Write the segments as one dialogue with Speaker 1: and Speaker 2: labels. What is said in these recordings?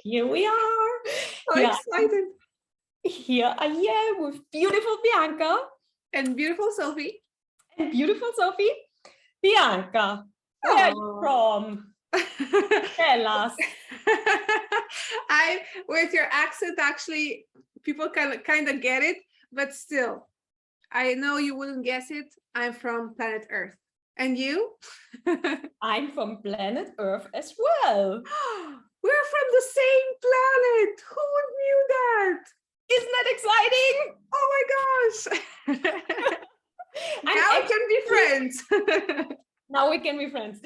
Speaker 1: Here we are.
Speaker 2: So excited.
Speaker 1: Here I am with beautiful Bianca.
Speaker 2: And beautiful Sophie.
Speaker 1: And beautiful Sophie. Bianca, where are you from? Tell us.
Speaker 2: With your accent, actually, people kind of get it, but still, I know you wouldn't guess it. I'm from planet Earth. And you?
Speaker 1: I'm from planet Earth as well.
Speaker 2: We're from the same planet. Who knew that?
Speaker 1: Isn't that exciting?
Speaker 2: Oh my gosh. Now we can be friends.
Speaker 1: Now we can be friends.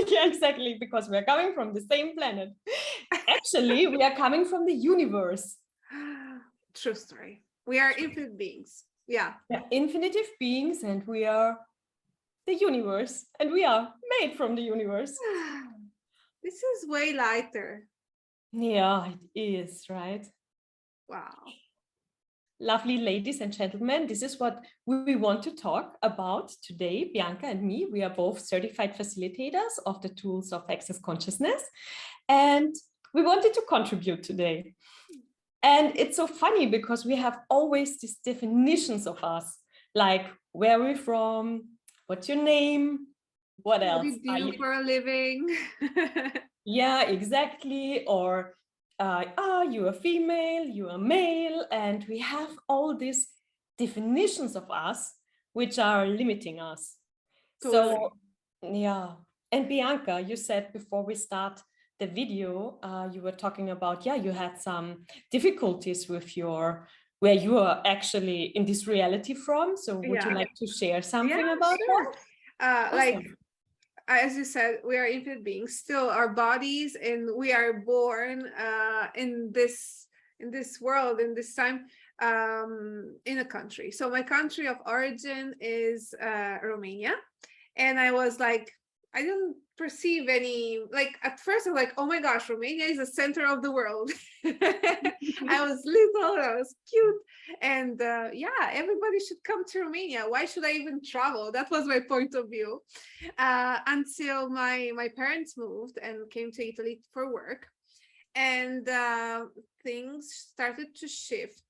Speaker 1: Yeah, exactly, because we're coming from the same planet. Actually, we are coming from the universe.
Speaker 2: True story. We are infinite beings. Yeah.
Speaker 1: We're infinitive beings, and we are the universe, and we are made from the universe.
Speaker 2: This is way lighter.
Speaker 1: Yeah, it is, right?
Speaker 2: Wow.
Speaker 1: Lovely ladies and gentlemen, this is what we want to talk about today. Bianca and me, we are both certified facilitators of the tools of access consciousness, and we wanted to contribute today. And it's so funny because we have always these definitions of us, like where we're from, what's your name, what else?
Speaker 2: What do you do for a living?
Speaker 1: Yeah, exactly. Or you're a female, you're a male, and we have all these definitions of us which are limiting us. Totally. So, yeah. And Bianca, you said before we start the video, you were talking about, you had some difficulties with where you are actually in this reality from. So would you like to share something about that?
Speaker 2: Like, as you said, we are infinite beings, still our bodies, and we are born in this world, in this time, in a country. So my country of origin is Romania, and I was like, I didn't perceive any, like, at first I was like, oh my gosh, Romania is the center of the world. I was little, I was cute, and everybody should come to Romania. Why should I even travel? That was my point of view, until my parents moved and came to Italy for work, and things started to shift,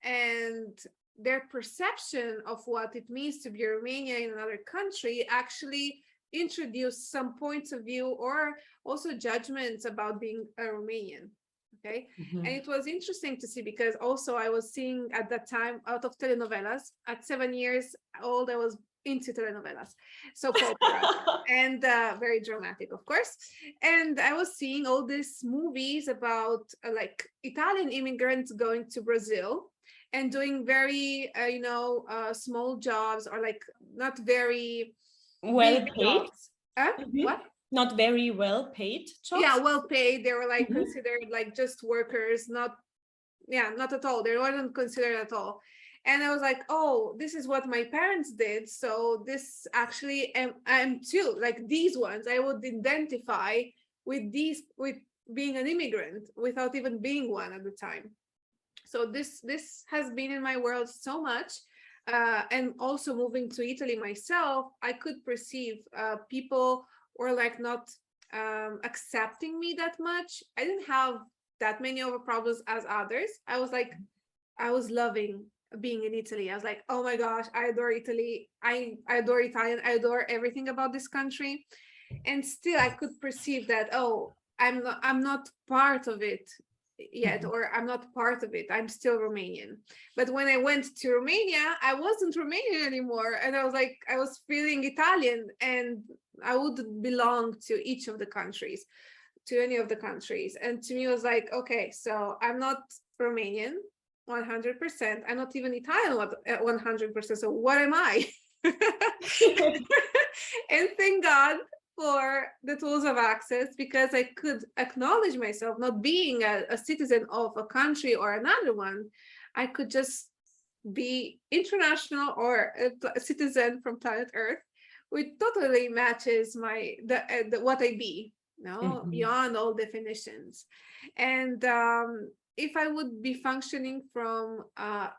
Speaker 2: and their perception of what it means to be Romanian in another country actually introduced some points of view or also judgments about being a Romanian. Okay. And it was interesting to see, because also I was seeing at that time out of telenovelas. At 7 years old, I was into telenovelas, so popular and very dramatic, of course. And I was seeing all these movies about like Italian immigrants going to Brazil and doing very small jobs, or like not very well paid. What?
Speaker 1: Not very well paid jobs?
Speaker 2: Yeah, well paid. They were like considered like just workers, not at all. They weren't considered at all. And I was like, oh, this is what my parents did. So this actually, I'm too, like these ones, I would identify with being an immigrant without even being one at the time. So this has been in my world so much. And also moving to Italy myself, I could perceive people were like not accepting me that much. I didn't have that many of problems as others. I was loving being in Italy. I was like, oh my gosh, I adore Italy. I adore Italian. I adore everything about this country. And still I could perceive that, oh, I'm not part of it yet, or I'm not part of it. I'm still Romanian. But when I went to Romania, I wasn't Romanian anymore. And I was like, I was feeling Italian, and I would belong to each of the countries, to any of the countries. And to me, it was like, okay, so I'm not Romanian 100%. I'm not even Italian 100%. So what am I? And thank God for the tools of access, because I could acknowledge myself not being a citizen of a country or another one. I could just be international, or a citizen from planet Earth, which totally matches what I be, beyond all definitions. And if I would be functioning from a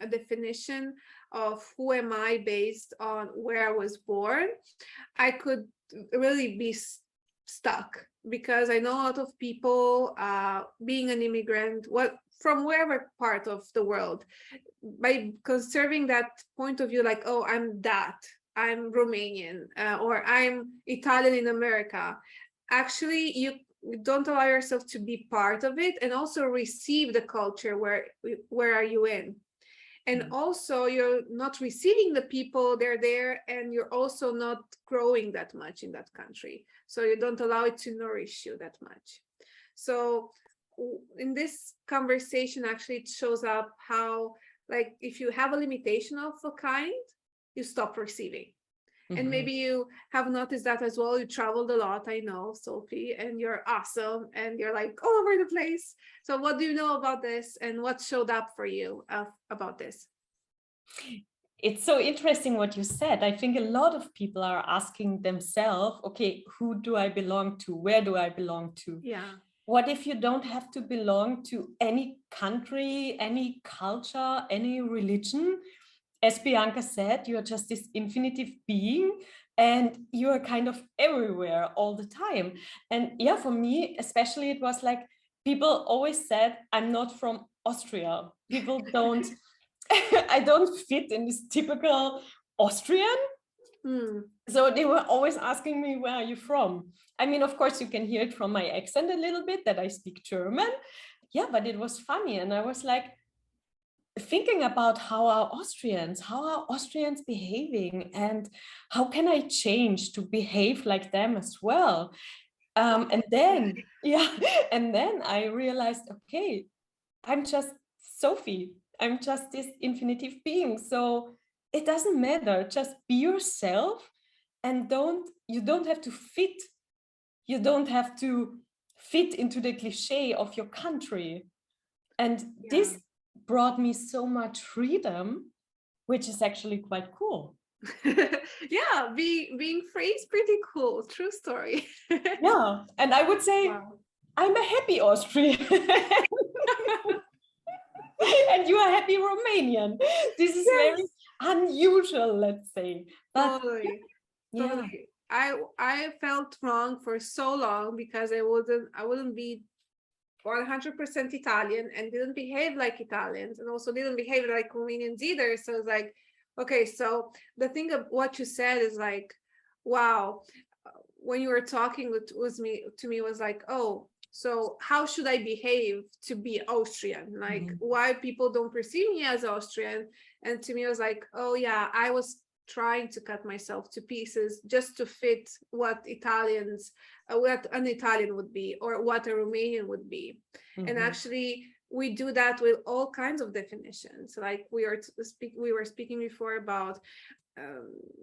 Speaker 2: definition of who am I based on where I was born, I could really be stuck, because I know a lot of people, being an immigrant, from wherever part of the world, by conserving that point of view, like, oh, I'm Romanian, or I'm Italian in America. Actually, you don't allow yourself to be part of it and also receive the culture. Where are you in? And also you're not receiving the people, they're there, and you're also not growing that much in that country, so you don't allow it to nourish you that much. So in this conversation, actually, it shows up how, like, if you have a limitation of a kind, you stop receiving. And maybe you have noticed that as well. You traveled a lot, I know, Sophie, and you're awesome, and you're like all over the place. So what do you know about this, and what showed up for you about this?
Speaker 1: It's so interesting what you said. I think a lot of people are asking themselves, okay, who do I belong to? Where do I belong to?
Speaker 2: Yeah.
Speaker 1: What if you don't have to belong to any country, any culture, any religion? As Bianca said, you're just this infinitive being, and you're kind of everywhere all the time. And yeah, for me, especially, it was like, people always said, I'm not from Austria. People don't, I don't fit in this typical Austrian. So they were always asking me, where are you from? I mean, of course, you can hear it from my accent a little bit that I speak German. Yeah, but it was funny. And I was like, thinking about how are Austrians behaving, and how can I change to behave like them as well? And then, yeah, and then I realized, okay, I'm just Sophie. I'm just this infinitive being. So it doesn't matter. Just be yourself, and you don't have to fit. You don't have to fit into the cliche of your country. And this brought me so much freedom, which is actually quite cool.
Speaker 2: Yeah, being free is pretty cool. True story.
Speaker 1: Yeah, and I would say, wow, I'm a happy Austrian. And you are happy Romanian. This is very unusual, let's say. But
Speaker 2: totally.
Speaker 1: Yeah.
Speaker 2: Totally. I felt wrong for so long because I wouldn't be 100% Italian and didn't behave like Italians, and also didn't behave like Romanians either. So it's like, okay, so the thing of what you said is like, wow, when you were talking to me was like, oh, so how should I behave to be Austrian? Like, why people don't perceive me as Austrian? And to me, it was like, oh yeah, I was trying to cut myself to pieces just to fit what an Italian would be, or what a Romanian would be. And actually, we do that with all kinds of definitions. Like we were speaking before about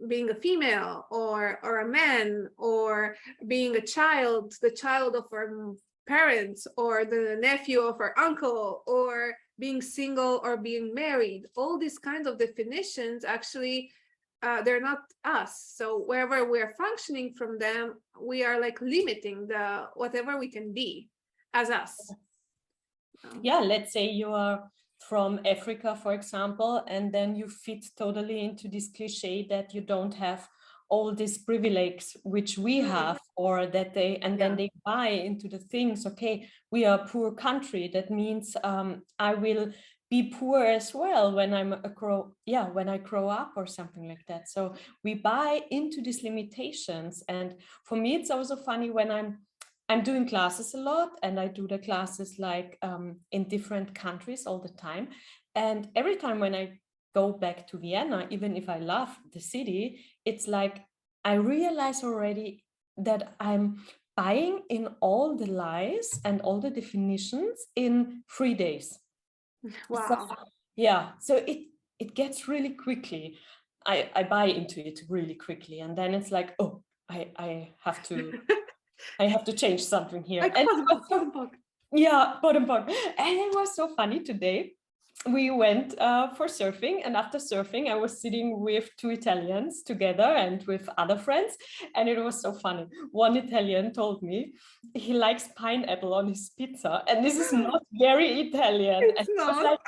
Speaker 2: being a female, or a man, or being a child, the child of our parents, or the nephew of our uncle, or being single or being married. All these kinds of definitions, actually, they're not us. So wherever we're functioning from them, we are like limiting whatever we can be as us.
Speaker 1: Yeah, let's say you are from Africa, for example, and then you fit totally into this cliche that you don't have all these privileges which we have, or that then they buy into the things. Okay, we are a poor country. That means I will be poor as well when when I grow up, or something like that. So we buy into these limitations. And for me, it's also funny when I'm doing classes a lot, and I do the classes like in different countries all the time. And every time when I go back to Vienna, even if I love the city, it's like I realize already that I'm buying in all the lies and all the definitions in 3 days.
Speaker 2: Wow.
Speaker 1: So it gets really quickly. I buy into it really quickly, and then it's like, oh, I have to I have to change something here.
Speaker 2: Like,
Speaker 1: and
Speaker 2: bottom bug.
Speaker 1: Yeah, bottom bug. And it was so funny today. We went for surfing, and after surfing, I was sitting with 2 Italians together and with other friends, and it was so funny. One Italian told me he likes pineapple on his pizza, and this is not very Italian.
Speaker 2: It's not.
Speaker 1: Like,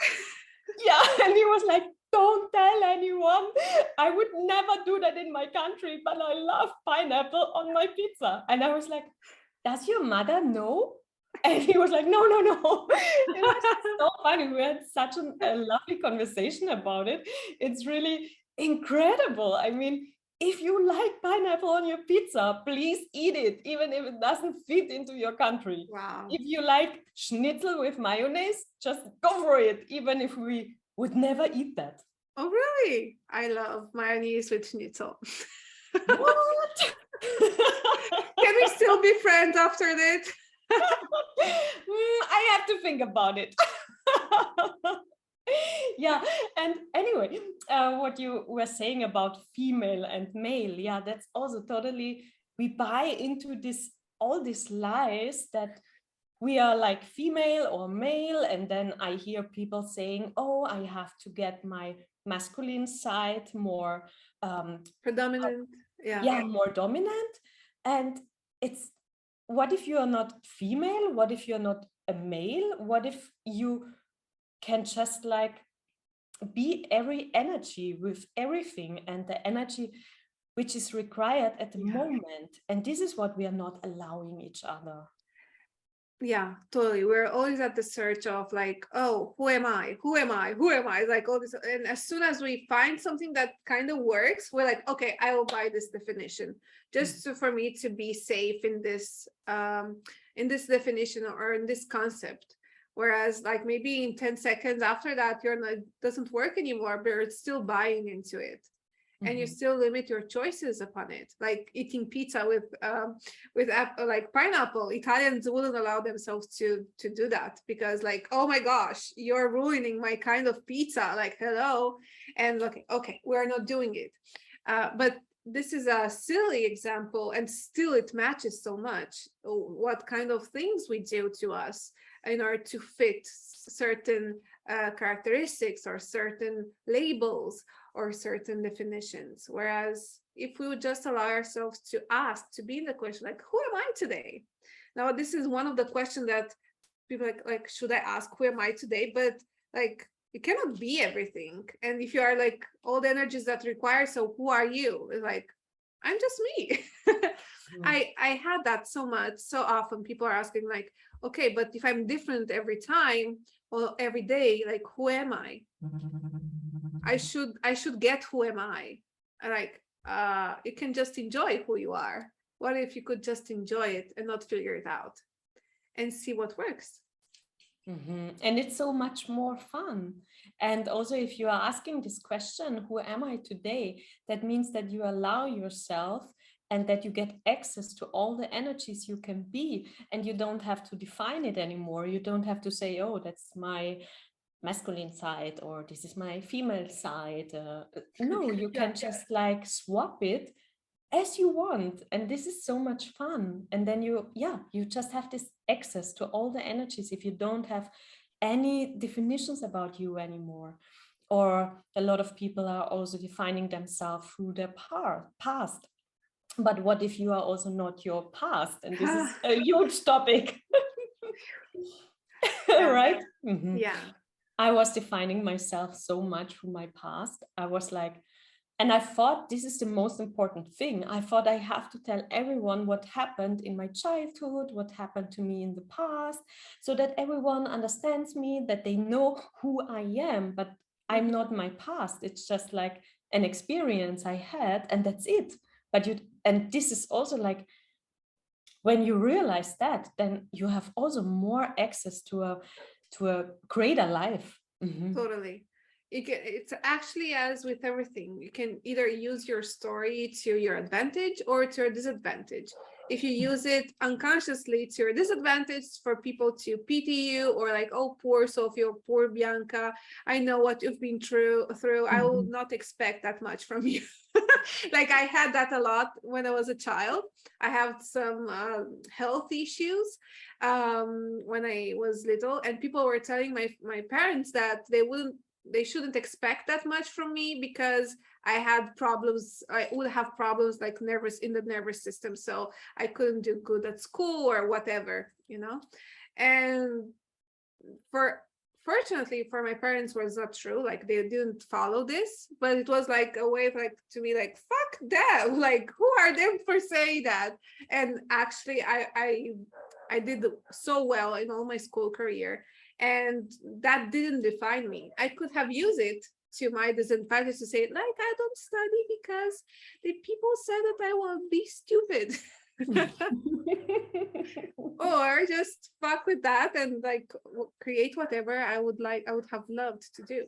Speaker 1: yeah, and he was like, don't tell anyone. I would never do that in my country, but I love pineapple on my pizza. And I was like, does your mother know? And he was like, no, no, no. It was so funny. We had such a lovely conversation about it. It's really incredible. I mean, if you like pineapple on your pizza, please eat it, even if it doesn't fit into your country.
Speaker 2: Wow.
Speaker 1: If you like schnitzel with mayonnaise, just go for it, even if we would never eat that.
Speaker 2: Oh, really? I love mayonnaise with schnitzel.
Speaker 1: What?
Speaker 2: Can we still be friends after that?
Speaker 1: I have to think about it. Yeah, and anyway, what you were saying about female and male, yeah, that's also totally, we buy into this, all these lies that we are like female or male, and then I hear people saying, oh, I have to get my masculine side more
Speaker 2: Predominant.
Speaker 1: yeah, more dominant. And it's, what if you are not female? What if you're not a male? What if you can just like be every energy with everything, and the energy which is required at the moment? And this is what we are not allowing each other.
Speaker 2: Yeah, totally. We're always at the search of like, oh, who am I? Who am I? Who am I? Like all this. And as soon as we find something that kind of works, we're like, okay, I will buy this definition just for me to be safe in this definition or in this concept. Whereas like maybe in 10 seconds after that, you're not, doesn't work anymore, but you're still buying into it. And you still limit your choices upon it, like eating pizza with like pineapple. Italians wouldn't allow themselves to do that, because like, oh my gosh, you're ruining my kind of pizza, like hello. And okay, we're not doing it. But this is a silly example, and still it matches so much what kind of things we do to us in order to fit certain characteristics or certain labels or certain definitions. Whereas if we would just allow ourselves to ask, to be in the question, like, who am I today? Now, this is one of the questions that people like, should I ask, who am I today? But like, you cannot be everything. And if you are like all the energies that require, so who are you? It's like, I'm just me. I had that so often. People are asking like, okay, but if I'm different every time or every day, like, who am I? I should get who am I? Like, you can just enjoy who you are. What if you could just enjoy it and not figure it out and see what works?
Speaker 1: And it's so much more fun. And also, if you are asking this question, who am I today? That means that you allow yourself, and that you get access to all the energies you can be, and you don't have to define it anymore. You don't have to say, oh, that's my masculine side, or this is my female side. No, you can just like swap it as you want, and this is so much fun. And then you just have this access to all the energies if you don't have any definitions about you anymore. Or a lot of people are also defining themselves through their past. But what if you are also not your past? And this is a huge topic. Right?
Speaker 2: Yeah.
Speaker 1: I was defining myself so much from my past. I was like, and I thought this is the most important thing. I thought I have to tell everyone what happened in my childhood, what happened to me in the past, so that everyone understands me, that they know who I am. But I'm not my past. It's just like an experience I had, and that's it. And this is also like, when you realize that, then you have also more access to a greater life.
Speaker 2: Totally. It's actually as with everything. You can either use your story to your advantage or to your disadvantage. If you use it unconsciously to your disadvantage, for people to pity you, or like, oh, poor Sophie, or poor Bianca, I know what you've been through. I will not expect that much from you. Like, I had that a lot when I was a child. I have some health issues when I was little, and people were telling my parents that they shouldn't expect that much from me, because I would have problems like in the nervous system, so I couldn't do good at school or whatever, And fortunately for my parents was not true. Like they didn't follow this, but it was like a way of like to me like fuck them. Like who are them for saying that? And actually I did so well in all my school career, and that didn't define me. I could have used it to my disadvantage to say like I don't study because the people said that I will be stupid. Or just fuck with that and like create whatever I would have loved to do.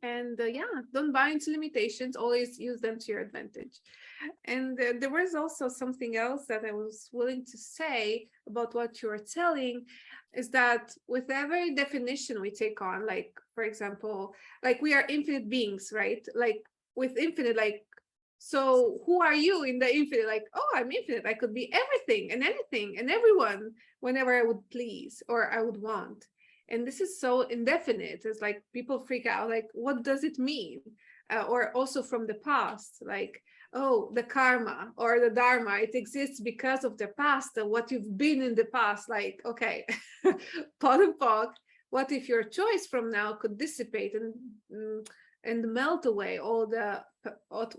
Speaker 2: And yeah, don't buy into limitations, always use them to your advantage. And there was also something else that I was willing to say about what you were telling, is that with every definition we take on, like for example, like we are infinite beings, right? Like with infinite, like, so who are you in the infinite? Like, oh, I'm infinite. I could be everything and anything and everyone whenever I would please or I would want. And this is so indefinite. It's like people freak out, like, what does it mean? Or also from the past, like, oh, the karma or the dharma, it exists because of the past, what you've been in the past. Like, okay, pot and pot. What if your choice from now could dissipate and melt away all the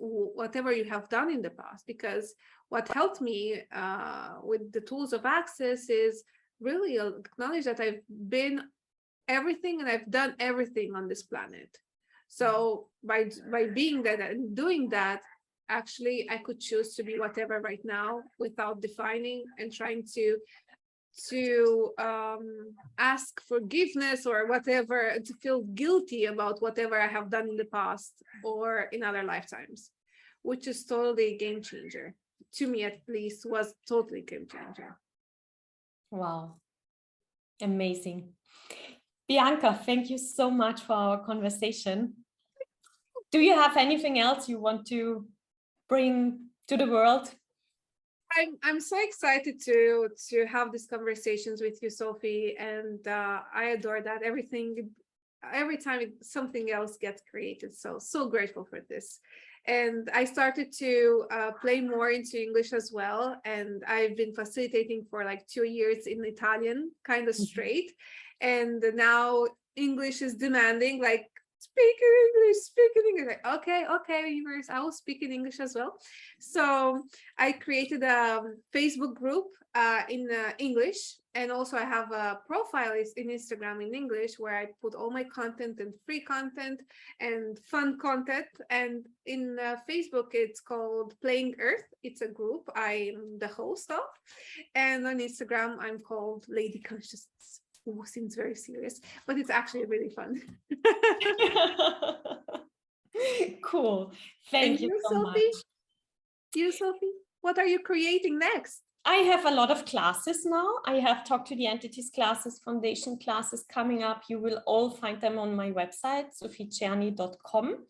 Speaker 2: whatever you have done in the past? Because what helped me with the tools of access is really acknowledge that I've been everything and I've done everything on this planet. So by being that and doing that, actually I could choose to be whatever right now without defining and trying to ask forgiveness or whatever, to feel guilty about whatever I have done in the past or in other lifetimes, which is totally a game changer. To me, at least, was totally game changer.
Speaker 1: Wow. Amazing. Bianca, thank you so much for our conversation. Do you have anything else you want to bring to the world?
Speaker 2: I'm so excited to have these conversations with you, Sophie, and I adore that. Every time something else gets created, so grateful for this. And I started to play more into English as well, and I've been facilitating for like 2 years in Italian, kind of straight, and now English is demanding, like, speak in English, like, okay, universe, I will speak in English as well. So I created a Facebook group in English, and also I have a profile in Instagram in English where I put all my content and free content and fun content. And in Facebook, it's called Playing Earth. It's a group I'm the host of. And on Instagram, I'm called Lady Consciousness. Ooh, seems very serious, but it's actually really fun.
Speaker 1: Cool. Thank you so
Speaker 2: Sophie?
Speaker 1: much.
Speaker 2: You, Sophie? What are you creating next?
Speaker 1: I have a lot of classes now. I have Talk to the Entities classes, foundation classes coming up. You will all find them on my website, sophiecerny.com.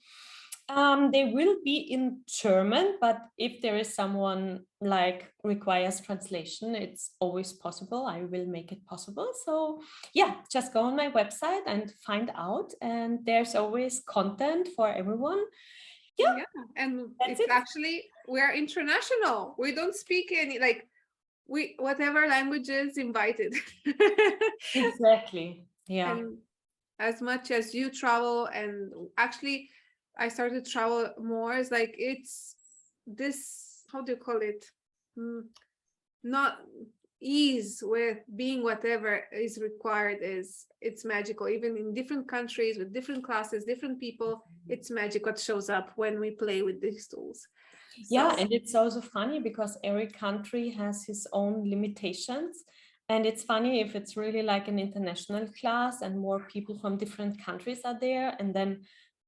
Speaker 1: They will be in German, but if there is someone like requires translation, it's always possible. I will make it possible. So yeah, just go on my website and find out. And there's always content for everyone.
Speaker 2: Yeah, and it's actually, we're international. We don't speak any, like, whatever language is invited.
Speaker 1: Exactly. Yeah.
Speaker 2: And as much as you travel, and actually I started to travel more, it's like, it's this, how do you call it? Not ease with being whatever is required, it's magical. Even in different countries with different classes, different people, it's magic what shows up when we play with these tools.
Speaker 1: Yeah, and it's also funny because every country has his own limitations. And it's funny if it's really like an international class and more people from different countries are there, and then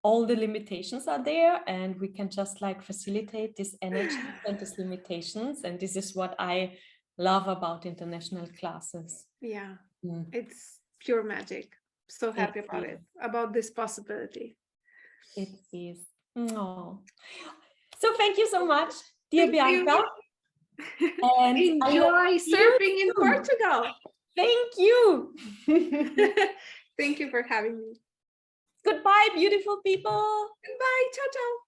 Speaker 1: all the limitations are there, and we can just like facilitate this energy and these limitations. And this is what I love about international classes.
Speaker 2: Yeah, it's pure magic. So happy about it, about this possibility.
Speaker 1: It is. Oh. So thank you so much, dear Bianca.
Speaker 2: And enjoy surfing in Portugal.
Speaker 1: Thank you.
Speaker 2: Thank you for having me.
Speaker 1: Goodbye, beautiful people.
Speaker 2: Goodbye. Ciao, ciao.